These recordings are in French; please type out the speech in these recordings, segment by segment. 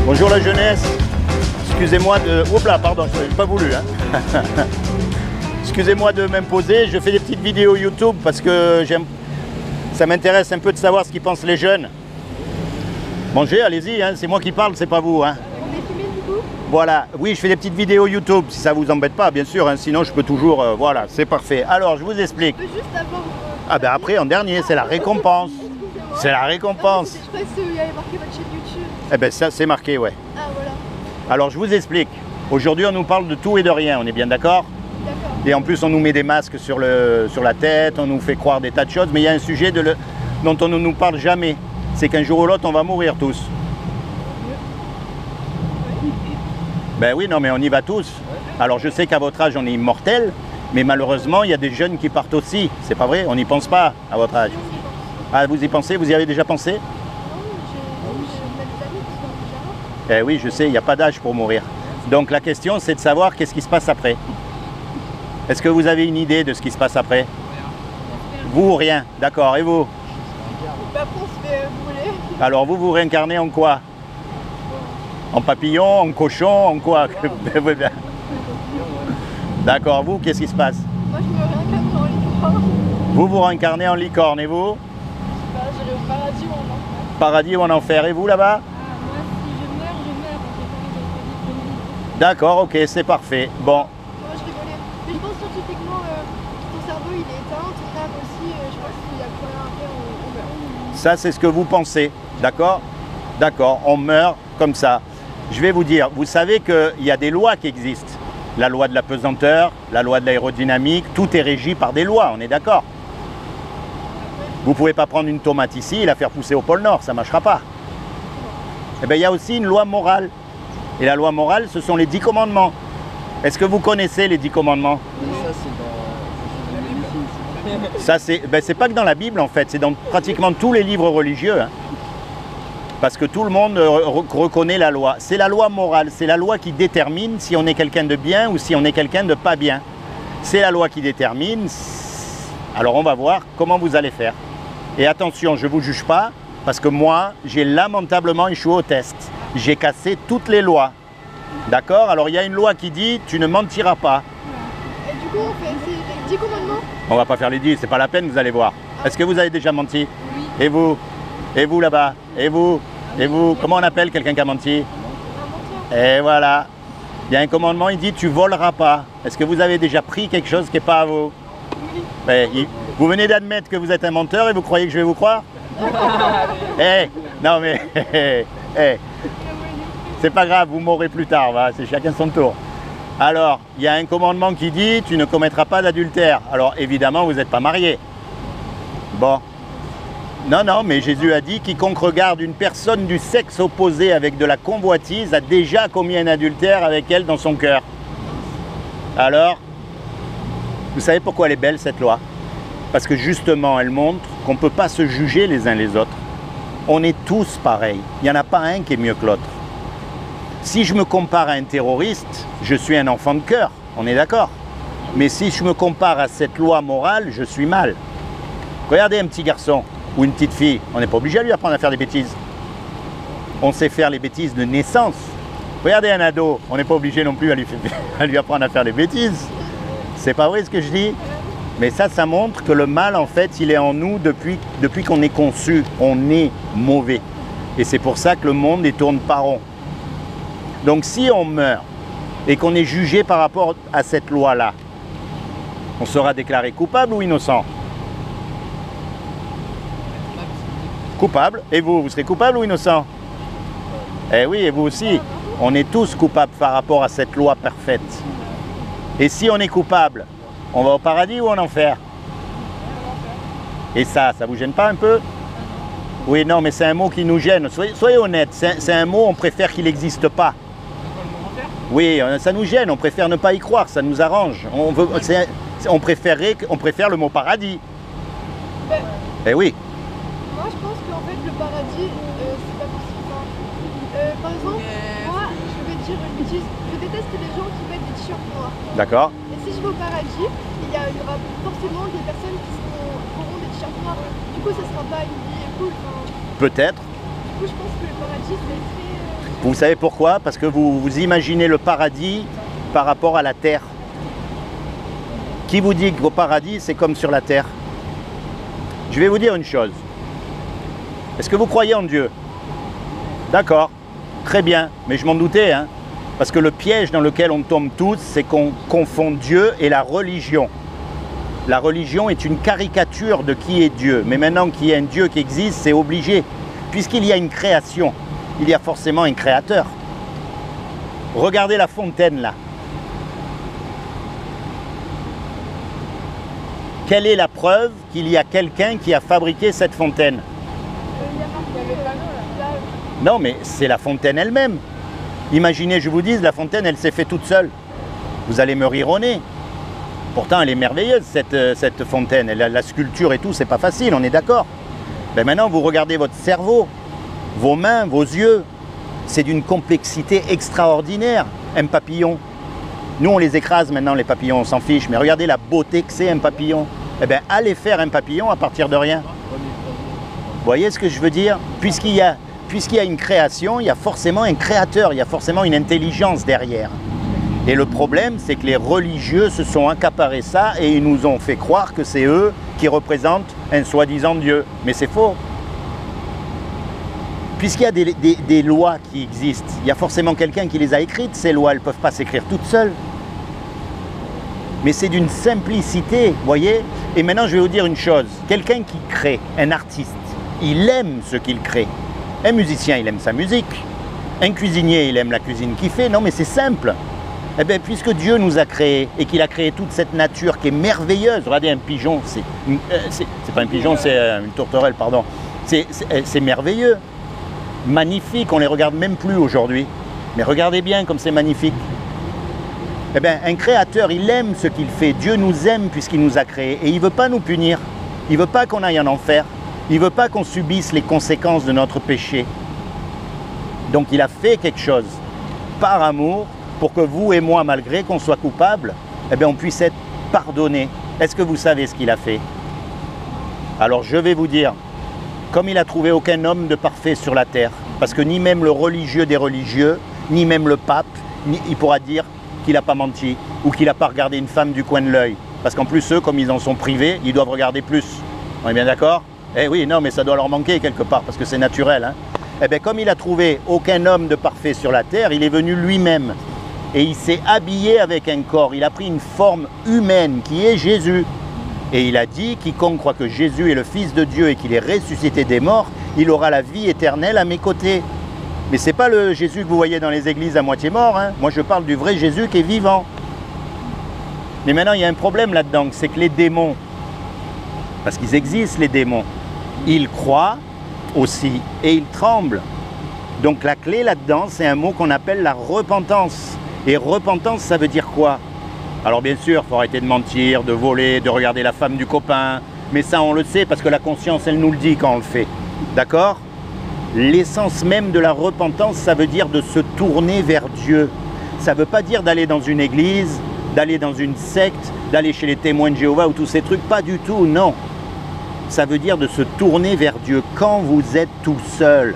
Bonjour la jeunesse. Excusez-moi de... Oups là, pardon, je n'ai pas voulu. Hein. Excusez-moi de m'imposer. Je fais des petites vidéos YouTube parce que ça m'intéresse un peu de savoir ce qu'ils pensent les jeunes. Mangez, allez-y, hein. C'est moi qui parle, c'est pas vous. Hein. On est filmé du coup? Voilà, oui, je fais des petites vidéos YouTube, si ça vous embête pas, bien sûr, hein. Sinon je peux toujours... voilà, c'est parfait. Alors, je vous explique. Je peux juste avoir... Ah ben après, en dernier, c'est la récompense. C'est la récompense. Je sais pas si il y avait marqué votre chaîne YouTube. Eh ben ça, c'est marqué, ouais. Ah voilà. Alors, je vous explique. Aujourd'hui, on nous parle de tout et de rien, on est bien d'accord? D'accord. Et en plus, on nous met des masques sur la tête, on nous fait croire des tas de choses, mais il y a un sujet dont on ne nous parle jamais. C'est qu'un jour ou l'autre, on va mourir tous. Ben oui, non, mais on y va tous. Alors, je sais qu'à votre âge, on est immortel, mais malheureusement, il y a des jeunes qui partent aussi. C'est pas vrai? On n'y pense pas à votre âge. Ah, vous y pensez? Vous y avez déjà pensé? Non, j'ai des amis qui sont déjà. Eh oui, je sais, il n'y a pas d'âge pour mourir. Donc, la question, c'est de savoir qu'est-ce qui se passe après. Est-ce que vous avez une idée de ce qui se passe après? Vous, rien. D'accord. Et vous? Bah, après, on se fait brûler. Alors, vous réincarnez en quoi? En papillon, en cochon, en quoi? D'accord. Vous, qu'est-ce qui se passe? Moi, je me réincarne en licorne. Vous réincarnez en licorne. Et vous? Bah, j'irai au paradis ou en enfer. Paradis ou en enfer. Et vous, là-bas? Moi, si je meurs, je meurs. J'ai pas envie de. D'accord, ok, c'est parfait. Bon. Moi, je rigolais. Mais je pense scientifiquement, ton cerveau, il est éteint, ton âme aussi. Je pense qu'il y a plus rien à faire, on meurt. Ça, c'est ce que vous pensez. D'accord? D'accord, on meurt comme ça. Je vais vous dire, vous savez qu'il y a des lois qui existent. La loi de la pesanteur, la loi de l'aérodynamique, tout est régi par des lois, on est d'accord? Vous ne pouvez pas prendre une tomate ici et la faire pousser au pôle Nord, ça ne marchera pas. Eh bien, il y a aussi une loi morale. Et la loi morale, ce sont les 10 commandements. Est-ce que vous connaissez les 10 commandements? Ça, c'est pas que dans la Bible, en fait. C'est dans pratiquement tous les livres religieux. Hein. Parce que tout le monde reconnaît la loi. C'est la loi morale. C'est la loi qui détermine si on est quelqu'un de bien ou si on est quelqu'un de pas bien. C'est la loi qui détermine. Alors, on va voir comment vous allez faire. Et attention, je ne vous juge pas, parce que moi, j'ai lamentablement échoué au test. J'ai cassé toutes les lois. D'accord? Alors, il y a une loi qui dit « tu ne mentiras pas ». Et du coup, on fait les 10 commandements? On va pas faire les 10, c'est pas la peine, vous allez voir. Est-ce que vous avez déjà menti? Oui. Et vous? Et vous là-bas? Et vous? Et vous? Comment on appelle quelqu'un qui a menti? Un menteur. Et voilà. Il y a un commandement, il dit « tu voleras pas ». Est-ce que vous avez déjà pris quelque chose qui n'est pas à vous? Oui. Ben, vous venez d'admettre que vous êtes un menteur et vous croyez que je vais vous croire? Eh, non mais, c'est pas grave, vous mourrez plus tard, c'est chacun son tour. Alors, il y a un commandement qui dit « tu ne commettras pas d'adultère ». Alors évidemment, vous n'êtes pas marié. Bon. Non, non, mais Jésus a dit « quiconque regarde une personne du sexe opposé avec de la convoitise a déjà commis un adultère avec elle dans son cœur ». Alors, vous savez pourquoi elle est belle cette loi? Parce que justement, elle montre qu'on ne peut pas se juger les uns les autres. On est tous pareils. Il n'y en a pas un qui est mieux que l'autre. Si je me compare à un terroriste, je suis un enfant de cœur, on est d'accord. Mais si je me compare à cette loi morale, je suis mal. Regardez un petit garçon ou une petite fille, on n'est pas obligé à lui apprendre à faire des bêtises. On sait faire les bêtises de naissance. Regardez un ado, on n'est pas obligé non plus à lui apprendre à faire des bêtises. C'est pas vrai ce que je dis? Mais ça montre que le mal, en fait, il est en nous depuis qu'on est conçu. On est mauvais. Et c'est pour ça que le monde ne tourne pas rond. Donc si on meurt et qu'on est jugé par rapport à cette loi-là, on sera déclaré coupable ou innocent? Coupable. Et vous serez coupable ou innocent? Eh oui, et vous aussi. On est tous coupables par rapport à cette loi parfaite. Et si on est coupable, on va au paradis ou en enfer? Et ça vous gêne pas un peu? Oui, non, mais c'est un mot qui nous gêne. Soyez honnête, c'est un mot, on préfère qu'il n'existe pas. Oui, ça nous gêne, on préfère ne pas y croire, ça nous arrange. On préfère le mot paradis. Eh oui. Moi, je pense qu'en fait, le paradis, c'est pas possible. Par exemple, moi, je vais dire une bêtise. Je déteste les gens qui mettent des t-shirts noirs. D'accord. Et si je vais au paradis, il y aura forcément des personnes qui auront des t-shirts noirs. Du coup, ça sera pas une vie cool. Peut-être. Du coup, je pense que le paradis, c'est très... Vous savez pourquoi? Parce que vous imaginez le paradis par rapport à la terre. Qui vous dit qu'au paradis, c'est comme sur la terre? Je vais vous dire une chose. Est-ce que vous croyez en Dieu? D'accord, très bien, mais je m'en doutais, hein, parce que le piège dans lequel on tombe tous, c'est qu'on confond Dieu et la religion. La religion est une caricature de qui est Dieu, mais maintenant qu'il y a un Dieu qui existe, c'est obligé. Puisqu'il y a une création, il y a forcément un créateur. Regardez la fontaine là. Quelle est la preuve qu'il y a quelqu'un qui a fabriqué cette fontaine? Non, mais c'est la fontaine elle-même. Imaginez, je vous dis, la fontaine, elle s'est faite toute seule. Vous allez me rire au nez. Pourtant, elle est merveilleuse, cette fontaine. La sculpture et tout, c'est pas facile, on est d'accord. Ben maintenant, vous regardez votre cerveau, vos mains, vos yeux. C'est d'une complexité extraordinaire, un papillon. Nous, on les écrase maintenant, les papillons, on s'en fiche. Mais regardez la beauté que c'est, un papillon. Eh bien, allez faire un papillon à partir de rien. Vous voyez ce que je veux dire? Puisqu'il y a une création, il y a forcément un créateur, il y a forcément une intelligence derrière. Et le problème, c'est que les religieux se sont accaparés ça et ils nous ont fait croire que c'est eux qui représentent un soi-disant Dieu. Mais c'est faux. Puisqu'il y a des lois qui existent, il y a forcément quelqu'un qui les a écrites, ces lois, elles ne peuvent pas s'écrire toutes seules. Mais c'est d'une simplicité, vous voyez? Et maintenant, je vais vous dire une chose. Quelqu'un qui crée, un artiste, il aime ce qu'il crée. Un musicien, il aime sa musique. Un cuisinier, il aime la cuisine qu'il fait. Non, mais c'est simple. Eh bien, puisque Dieu nous a créés et qu'il a créé toute cette nature qui est merveilleuse. Regardez, un pigeon, c'est pas un pigeon, c'est une tourterelle, pardon. C'est merveilleux. Magnifique, on les regarde même plus aujourd'hui. Mais regardez bien comme c'est magnifique. Eh bien, un créateur, il aime ce qu'il fait. Dieu nous aime puisqu'il nous a créés. Et il ne veut pas nous punir. Il ne veut pas qu'on aille en enfer. Il ne veut pas qu'on subisse les conséquences de notre péché. Donc il a fait quelque chose par amour pour que vous et moi, malgré qu'on soit coupables, eh bien, on puisse être pardonnés. Est-ce que vous savez ce qu'il a fait? Alors je vais vous dire, comme il n'a trouvé aucun homme de parfait sur la terre, parce que ni même le religieux des religieux, ni même le pape, il pourra dire qu'il n'a pas menti ou qu'il n'a pas regardé une femme du coin de l'œil. Parce qu'en plus, eux, comme ils en sont privés, ils doivent regarder plus. On est bien d'accord? Eh oui, non, mais ça doit leur manquer quelque part, parce que c'est naturel. Hein. Eh bien, comme il n'a trouvé aucun homme de parfait sur la terre, il est venu lui-même. Et il s'est habillé avec un corps. Il a pris une forme humaine, qui est Jésus. Et il a dit, quiconque croit que Jésus est le Fils de Dieu et qu'il est ressuscité des morts, il aura la vie éternelle à mes côtés. Mais ce n'est pas le Jésus que vous voyez dans les églises à moitié mort. Hein. Moi, je parle du vrai Jésus qui est vivant. Mais maintenant, il y a un problème là-dedans, c'est que les démons, parce qu'ils existent les démons, ils croient aussi et ils tremblent. Donc la clé là-dedans, c'est un mot qu'on appelle la repentance. Et repentance, ça veut dire quoi? Alors bien sûr, il faut arrêter de mentir, de voler, de regarder la femme du copain. Mais ça, on le sait parce que la conscience, elle nous le dit quand on le fait. D'accord? L'essence même de la repentance, ça veut dire de se tourner vers Dieu. Ça ne veut pas dire d'aller dans une église, d'aller dans une secte, d'aller chez les témoins de Jéhovah ou tous ces trucs. Pas du tout, non. Ça veut dire de se tourner vers Dieu quand vous êtes tout seul.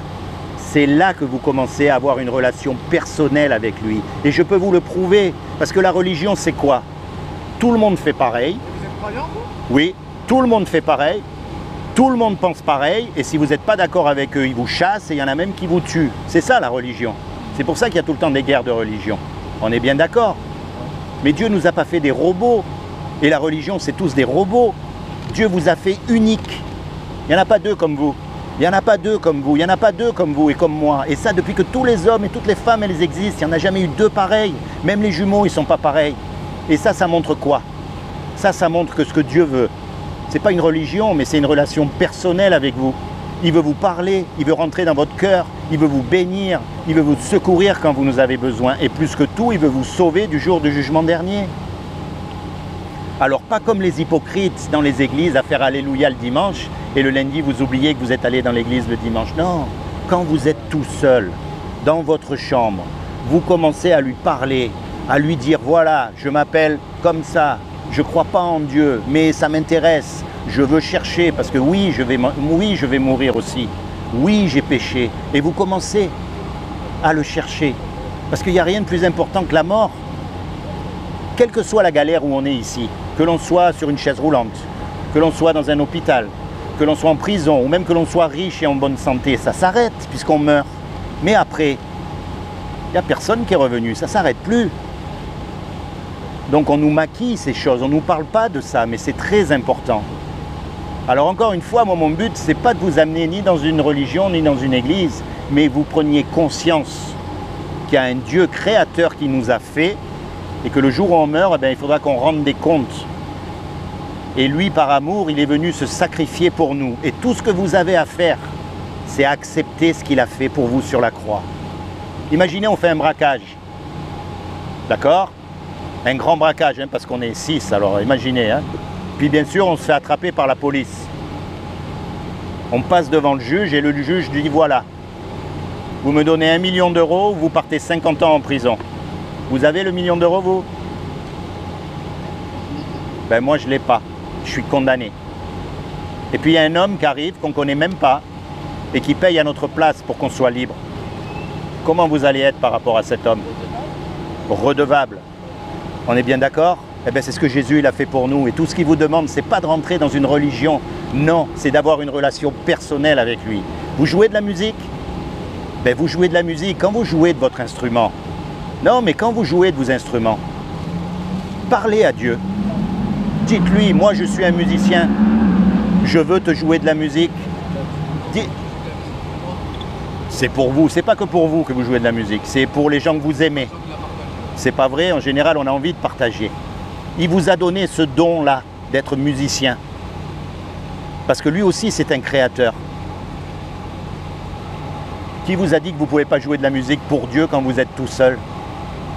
C'est là que vous commencez à avoir une relation personnelle avec lui. Et je peux vous le prouver, parce que la religion, c'est quoi? Tout le monde fait pareil. Vous êtes croyant, vous? Oui, tout le monde fait pareil. Tout le monde pense pareil. Et si vous n'êtes pas d'accord avec eux, ils vous chassent et il y en a même qui vous tuent. C'est ça la religion. C'est pour ça qu'il y a tout le temps des guerres de religion. On est bien d'accord. Mais Dieu ne nous a pas fait des robots. Et la religion, c'est tous des robots. Dieu vous a fait unique. Il n'y en a pas deux comme vous. Il n'y en a pas deux comme vous. Il n'y en a pas deux comme vous et comme moi. Et ça, depuis que tous les hommes et toutes les femmes, elles existent, il n'y en a jamais eu deux pareils. Même les jumeaux, ils ne sont pas pareils. Et ça montre quoi? Ça montre que ce que Dieu veut, ce n'est pas une religion, mais c'est une relation personnelle avec vous. Il veut vous parler, il veut rentrer dans votre cœur, il veut vous bénir, il veut vous secourir quand vous nous avez besoin. Et plus que tout, il veut vous sauver du jour du jugement dernier. Alors pas comme les hypocrites dans les églises à faire Alléluia le dimanche et le lundi vous oubliez que vous êtes allé dans l'église le dimanche. Non, quand vous êtes tout seul, dans votre chambre, vous commencez à lui parler, à lui dire voilà, je m'appelle comme ça, je ne crois pas en Dieu, mais ça m'intéresse, je veux chercher parce que oui, je vais mourir aussi, oui, j'ai péché. Et vous commencez à le chercher. Parce qu'il n'y a rien de plus important que la mort. Quelle que soit la galère où on est ici, que l'on soit sur une chaise roulante, que l'on soit dans un hôpital, que l'on soit en prison, ou même que l'on soit riche et en bonne santé, ça s'arrête puisqu'on meurt. Mais après, il n'y a personne qui est revenu, ça ne s'arrête plus. Donc on nous maquille ces choses, on ne nous parle pas de ça, mais c'est très important. Alors encore une fois, moi mon but, c'est pas de vous amener ni dans une religion, ni dans une église, mais vous preniez conscience qu'il y a un Dieu créateur qui nous a fait, et que le jour où on meurt, eh bien, il faudra qu'on rende des comptes. Et lui, par amour, il est venu se sacrifier pour nous. Et tout ce que vous avez à faire, c'est accepter ce qu'il a fait pour vous sur la croix. Imaginez, on fait un braquage. D'accord? Un grand braquage, hein, parce qu'on est 6, alors imaginez. Hein. Puis bien sûr, on se fait attraper par la police. On passe devant le juge et le juge lui dit, voilà, vous me donnez 1 million d'euros, vous partez 50 ans en prison. Vous avez le 1 million d'euros, vous? Ben moi, je ne l'ai pas. Je suis condamné. Et puis, il y a un homme qui arrive, qu'on ne connaît même pas, et qui paye à notre place pour qu'on soit libre. Comment vous allez être par rapport à cet homme? Redevable. On est bien d'accord? Eh bien, c'est ce que Jésus il a fait pour nous. Et tout ce qu'il vous demande, ce n'est pas de rentrer dans une religion. Non, c'est d'avoir une relation personnelle avec lui. Vous jouez de la musique? Ben, vous jouez de la musique quand vous jouez de votre instrument. Non, mais quand vous jouez de vos instruments, parlez à Dieu. Dites-lui, moi je suis un musicien, je veux te jouer de la musique. C'est pour vous, c'est pas que pour vous que vous jouez de la musique, c'est pour les gens que vous aimez. C'est pas vrai, en général on a envie de partager. Il vous a donné ce don-là d'être musicien. Parce que lui aussi c'est un créateur. Qui vous a dit que vous ne pouvez pas jouer de la musique pour Dieu quand vous êtes tout seul?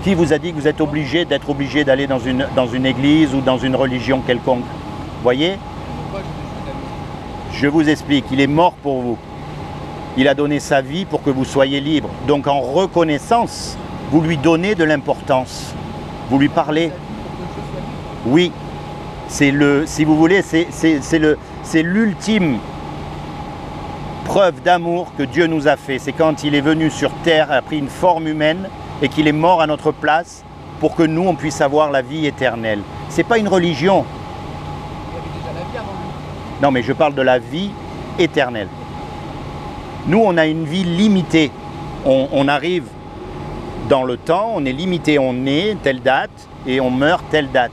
Qui vous a dit que vous êtes obligé d'aller dans une église ou dans une religion quelconque? Voyez? Je vous explique, il est mort pour vous. Il a donné sa vie pour que vous soyez libre. Donc en reconnaissance, vous lui donnez de l'importance. Vous lui parlez. Oui, si vous voulez, c'est l'ultime preuve d'amour que Dieu nous a fait. C'est quand il est venu sur terre, a pris une forme humaine, et qu'il est mort à notre place pour que nous, on puisse avoir la vie éternelle. Ce n'est pas une religion. Il y avait déjà la vie avant lui. Non, mais je parle de la vie éternelle. Nous, on a une vie limitée. On arrive dans le temps, on est limité. On naît telle date et on meurt telle date.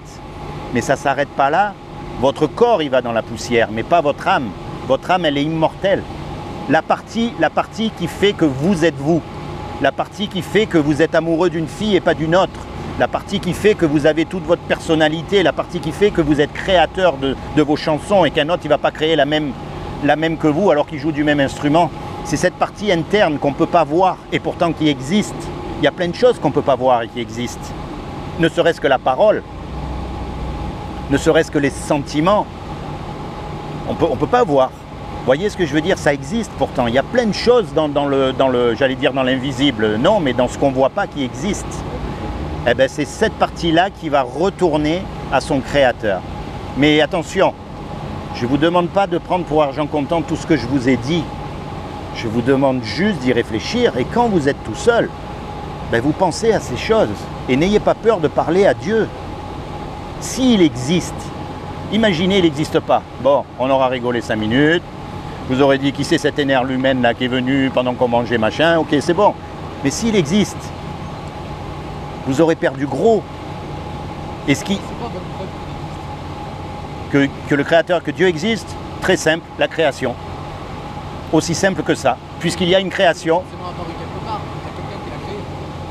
Mais ça ne s'arrête pas là. Votre corps, il va dans la poussière, mais pas votre âme. Votre âme, elle est immortelle. La partie qui fait que vous êtes vous. La partie qui fait que vous êtes amoureux d'une fille et pas d'une autre, la partie qui fait que vous avez toute votre personnalité, la partie qui fait que vous êtes créateur de vos chansons et qu'un autre il ne va pas créer la même que vous alors qu'il joue du même instrument. C'est cette partie interne qu'on ne peut pas voir et pourtant qui existe. Il y a plein de choses qu'on ne peut pas voir et qui existent. Ne serait-ce que la parole, ne serait-ce que les sentiments, on peut pas voir. Vous voyez ce que je veux dire? Ça existe pourtant. Il y a plein de choses dans le j'allais dire dans l'invisible. Non, mais dans ce qu'on ne voit pas qui existe. Eh bien, c'est cette partie-là qui va retourner à son créateur. Mais attention, je ne vous demande pas de prendre pour argent comptant tout ce que je vous ai dit. Je vous demande juste d'y réfléchir. Et quand vous êtes tout seul, ben vous pensez à ces choses. Et n'ayez pas peur de parler à Dieu. S'il existe, imaginez, il n'existe pas. Bon, on aura rigolé 5 minutes. Vous aurez dit qui c'est cet énergumène là qui est venu pendant qu'on mangeait machin, ok c'est bon. Mais s'il existe, vous aurez perdu gros. Et ce qui... que le créateur, que Dieu existe, très simple, la création. Aussi simple que ça. Puisqu'il y a une création.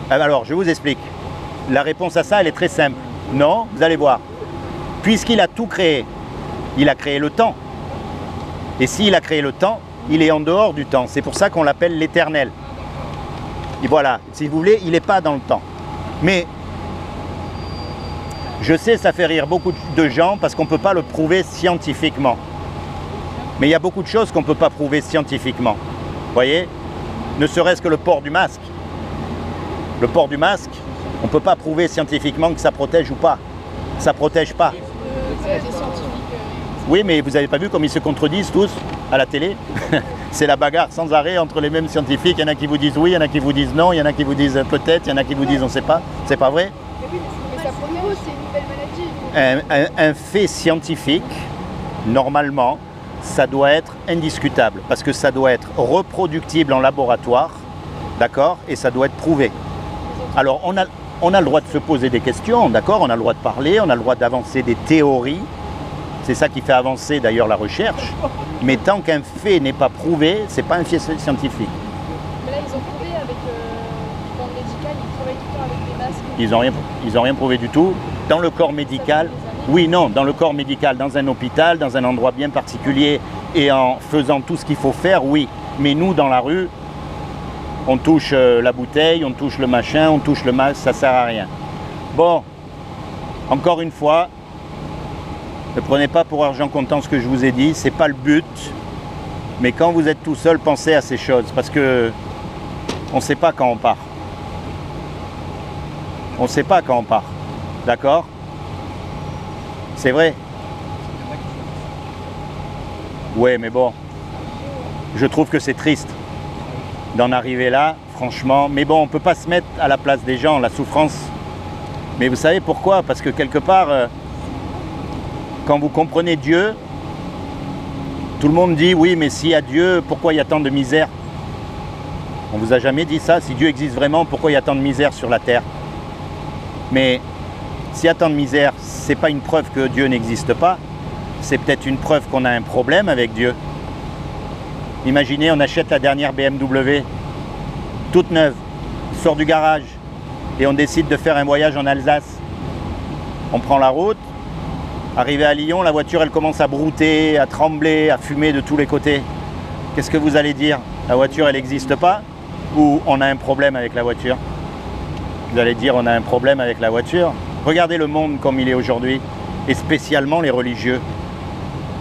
Alors je vous explique. La réponse à ça elle est très simple. Non, vous allez voir. Puisqu'il a tout créé, il a créé le temps. Et s'il a créé le temps, il est en dehors du temps. C'est pour ça qu'on l'appelle l'éternel. Et voilà, si vous voulez, il n'est pas dans le temps. Mais je sais, ça fait rire beaucoup de gens parce qu'on ne peut pas le prouver scientifiquement. Mais il y a beaucoup de choses qu'on ne peut pas prouver scientifiquement. Vous voyez? Ne serait-ce que le port du masque. Le port du masque, on ne peut pas prouver scientifiquement que ça protège ou pas. Ça ne protège pas. C'est des scientifiques. Oui, mais vous n'avez pas vu comme ils se contredisent tous? à la télé. C'est la bagarre sans arrêt entre les mêmes scientifiques. Il y en a qui vous disent oui, il y en a qui vous disent non, il y en a qui vous disent peut-être, il y en a qui vous disent on ne sait pas. C'est pas vrai? Mais oui, mais ça protège, c'est une nouvelle maladie. Un fait scientifique, normalement, ça doit être indiscutable parce que ça doit être reproductible en laboratoire, d'accord? Et ça doit être prouvé. Alors, on a le droit de se poser des questions, d'accord? On a le droit de parler, on a le droit d'avancer des théories. C'est ça qui fait avancer d'ailleurs la recherche. Mais tant qu'un fait n'est pas prouvé, c'est pas un fait scientifique. Mais là, ils ont prouvé avec dans le médical, ils travaillent tout le temps avec des masques. Ils ont rien prouvé du tout. Dans le corps médical, oui, non, dans le corps médical, dans un hôpital, dans un endroit bien particulier et en faisant tout ce qu'il faut faire, oui. Mais nous, dans la rue, on touche la bouteille, on touche le machin, on touche le masque, ça sert à rien. Bon, encore une fois, ne prenez pas pour argent comptant ce que je vous ai dit, c'est pas le but. Mais quand vous êtes tout seul, pensez à ces choses parce que on ne sait pas quand on part. On ne sait pas quand on part. D'accord? C'est vrai? Ouais, mais bon, je trouve que c'est triste d'en arriver là, franchement. Mais bon, on ne peut pas se mettre à la place des gens, la souffrance. Mais vous savez pourquoi? Parce que quelque part, quand vous comprenez Dieu, tout le monde dit oui, mais s'il y a Dieu, pourquoi il y a tant de misère? On ne vous a jamais dit ça? Si Dieu existe vraiment, pourquoi il y a tant de misère sur la terre? Mais s'il y a tant de misère, ce n'est pas une preuve que Dieu n'existe pas. C'est peut-être une preuve qu'on a un problème avec Dieu. Imaginez, on achète la dernière BMW, toute neuve, sort du garage, et on décide de faire un voyage en Alsace. On prend la route, arrivé à Lyon, la voiture elle commence à brouter, à trembler, à fumer de tous les côtés. Qu'est-ce que vous allez dire? La voiture elle n'existe pas? Ou on a un problème avec la voiture? Vous allez dire on a un problème avec la voiture? Regardez le monde comme il est aujourd'hui, et spécialement les religieux.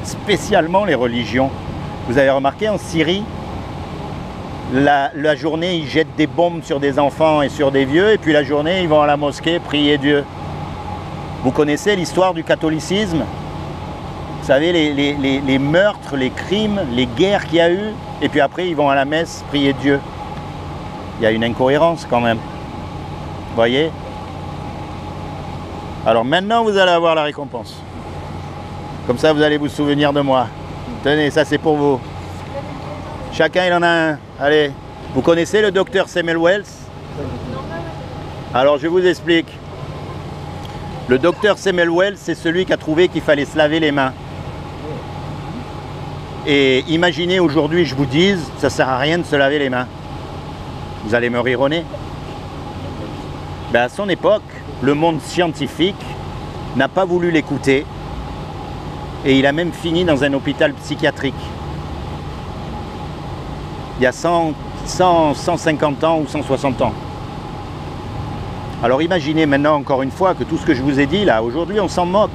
Spécialement les religions. Vous avez remarqué en Syrie, la journée ils jettent des bombes sur des enfants et sur des vieux, et puis la journée ils vont à la mosquée prier Dieu. Vous connaissez l'histoire du catholicisme? Vous savez les meurtres, les crimes, les guerres qu'il y a eu, et puis après ils vont à la messe prier Dieu. Il y a une incohérence quand même. Vous voyez? Alors maintenant vous allez avoir la récompense. Comme ça vous allez vous souvenir de moi. Tenez, ça c'est pour vous. Chacun il en a un. Allez, vous connaissez le docteur Samuel Wells? Alors je vous explique. Le docteur Samuel Wells, c'est celui qui a trouvé qu'il fallait se laver les mains. Et imaginez aujourd'hui, je vous dise, ça ne sert à rien de se laver les mains. Vous allez me rire au nez. Ben à son époque, le monde scientifique n'a pas voulu l'écouter et il a même fini dans un hôpital psychiatrique. Il y a 150 ans ou 160 ans. Alors imaginez maintenant encore une fois que tout ce que je vous ai dit là, aujourd'hui on s'en moque.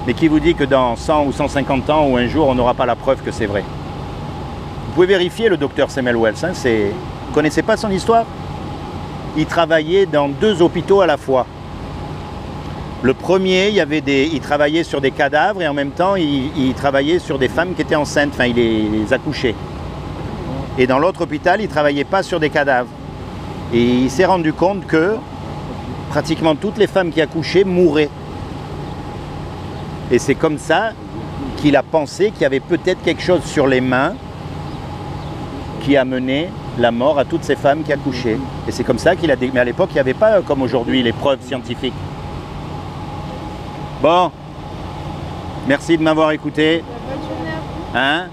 Mais qui vous dit que dans 100 ou 150 ans ou un jour on n'aura pas la preuve que c'est vrai? Vous pouvez vérifier le docteur Samuel Wells, hein, vous ne connaissez pas son histoire? Il travaillait dans 2 hôpitaux à la fois. Le premier, il travaillait sur des cadavres et en même temps il travaillait sur des femmes qui étaient enceintes, enfin il les accouchait. Et dans l'autre hôpital, il ne travaillait pas sur des cadavres. Et il s'est rendu compte que pratiquement toutes les femmes qui accouchaient mouraient. Et c'est comme ça qu'il a pensé qu'il y avait peut-être quelque chose sur les mains qui a mené la mort à toutes ces femmes qui accouchaient. Et c'est comme ça qu'il a dit. Mais à l'époque, il n'y avait pas, comme aujourd'hui, les preuves scientifiques. Bon, merci de m'avoir écouté. Hein?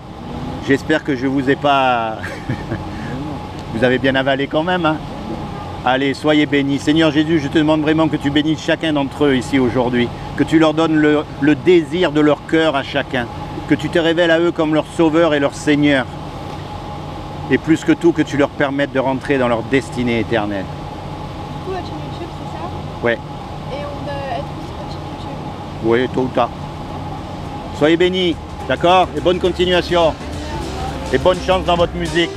J'espère que je vous ai pas... Vous avez bien avalé quand même, hein? Allez, soyez bénis. Seigneur Jésus, je te demande vraiment que tu bénisses chacun d'entre eux ici aujourd'hui. Que tu leur donnes le désir de leur cœur à chacun. Que tu te révèles à eux comme leur sauveur et leur Seigneur. Et plus que tout, que tu leur permettes de rentrer dans leur destinée éternelle. Du coup, la chaîne YouTube, c'est ça? Ouais. Et on va être aussi sur la chaîne YouTube. Oui, tôt ou tard. Soyez bénis, d'accord? Et bonne continuation. Et bonne chance dans votre musique.